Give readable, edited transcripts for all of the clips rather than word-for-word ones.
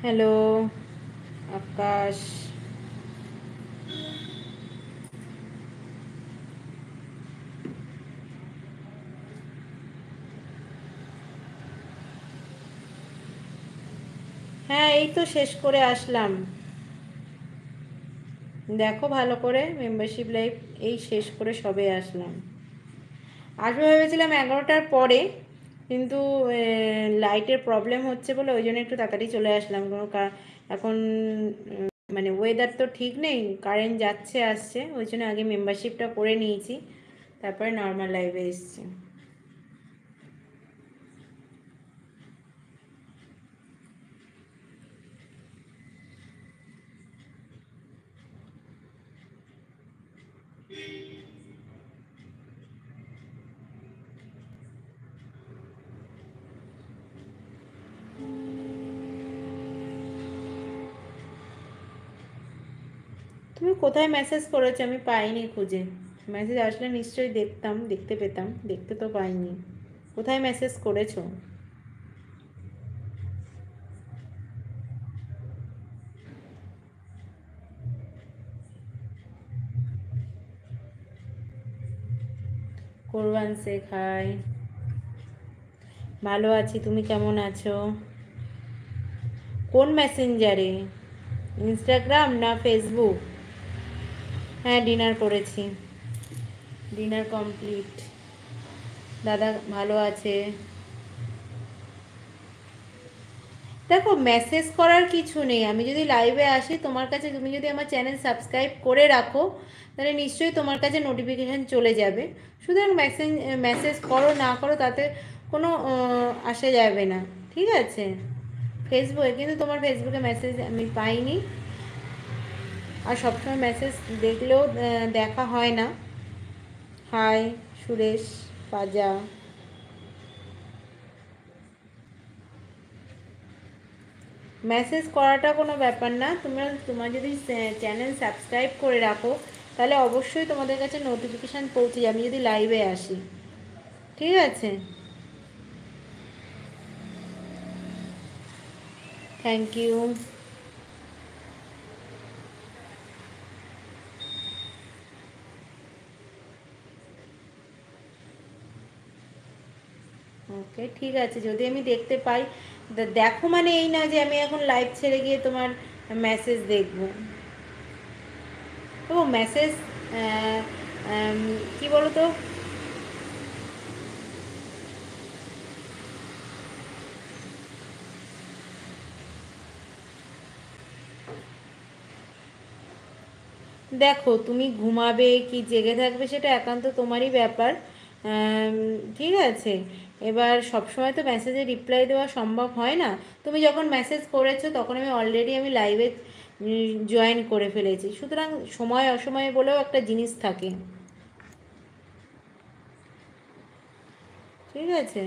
Hello আকাশ। হ্যাঁ, এই তো শেষ করে আসলাম। দেখো ভালো করে মেম্বারশিপ লাইভ এই শেষ করে সবে আসলাম। আসবো ভেবেছিলাম 11টার পরে, কিন্তু লাইটের প্রবলেম হচ্ছে বলে ওই জন্য একটু তাড়াতাড়ি চলে আসলাম। এখন মানে ওয়েদার তো ঠিক নেই, কারেন্ট যাচ্ছে আসছে, ওই জন্য আগে মেম্বারশিপটা করে নিয়েছি, তারপরে নর্মাল লাইভে এসেছি। তুমি কোথায় মেসেজ করেছো? আমি পাইনি খুঁজে। মেসেজ আসলে নিশ্চয়ই দেখতে পেতাম, দেখতে তো পাইনি। কোথায় মেসেজ করেছো? কোরবান শেখ, হাই। ভালো আছি, তুমি কেমন আছো? কোন মেসেঞ্জারে? ইনস্টাগ্রাম না ফেসবুক? হ্যাঁ, ডিনার করেছি, ডিনার কমপ্লিট। দাদা ভালো আছে। দেখো, মেসেজ করার কিছু নেই। আমি যদি লাইভে আসি তোমার কাছে, তুমি যদি আমার চ্যানেল সাবস্ক্রাইব করে রাখো, তাহলে নিশ্চয়ই তোমার কাছে নোটিফিকেশান চলে যাবে। সুতরাং মেসেজ করো না করো তাতে কোনো আসে যাবে না, ঠিক আছে? ফেসবুকে কিন্তু তোমার ফেসবুকে মেসেজ আমি পাইনি, আর সবসময় মেসেজ দেখলেও দেখা হয় না। হাই সুরেশ পাজা। মেসেজ করাটা কোনো ব্যাপার না, তোমার যদি চ্যানেল সাবস্ক্রাইব করে রাখো তাহলে অবশ্যই তোমাদের কাছে নোটিফিকেশান পৌঁছে যাবে আমি যদি লাইভে আসি, ঠিক আছে? Thank you. ওকে, ঠিক আছে, যদি আমি দেখতে পাই। দেখো মানে এই না যে আমি এখন লাইভ ছেড়ে গিয়ে তোমার মেসেজ দেখবো। ও মেসেজ, কি বলো তো? দেখো, তুমি ঘুমাবে কি জেগে থাকবে সেটা একান্ত তোমারই ব্যাপার। আম, ঠিক আছে। এবার সবসময় তো মেসেজে রিপ্লাই দেওয়া সম্ভব হয় না। তুমি যখন মেসেজ করেছো তখন আমি লাইভে জয়েন করে ফেলেছি, সুতরাং সময় অসময়ে বলেও একটা জিনিস থাকে, ঠিক আছে?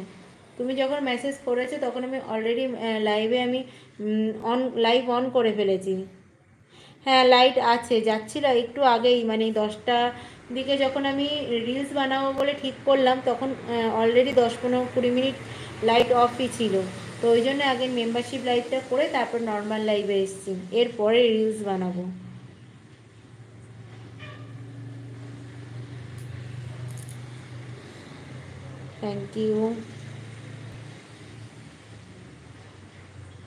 তুমি যখন মেসেজ করেছো তখন আমি অলরেডি লাইভে আমি লাইভ অন করে ফেলেছি। হ্যাঁ, লাইট আছে, যাচ্ছিল একটু আগেই, মানে 10টা দিকে যখন আমি রিলস বানাবো বলে ঠিক করলাম তখন অলরেডি 10-15-20 মিনিট লাইট অফই ছিল। তো ওই জন্য আগে মেম্বারশিপ লাইভটা করে তারপর নর্মাল লাইভে এসেছি, এরপরে রিলস বানাবো। Thank you.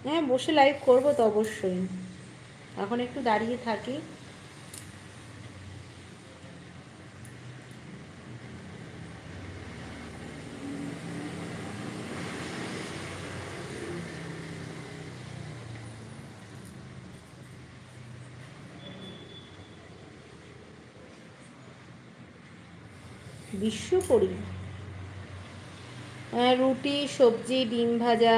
হ্যাঁ, বসে লাইভ করবো তো অবশ্যই। এখন একটু দাঁড়িয়ে থাকি। বিশ্ব করি। রুটি, সবজি, ডিম ভাজা।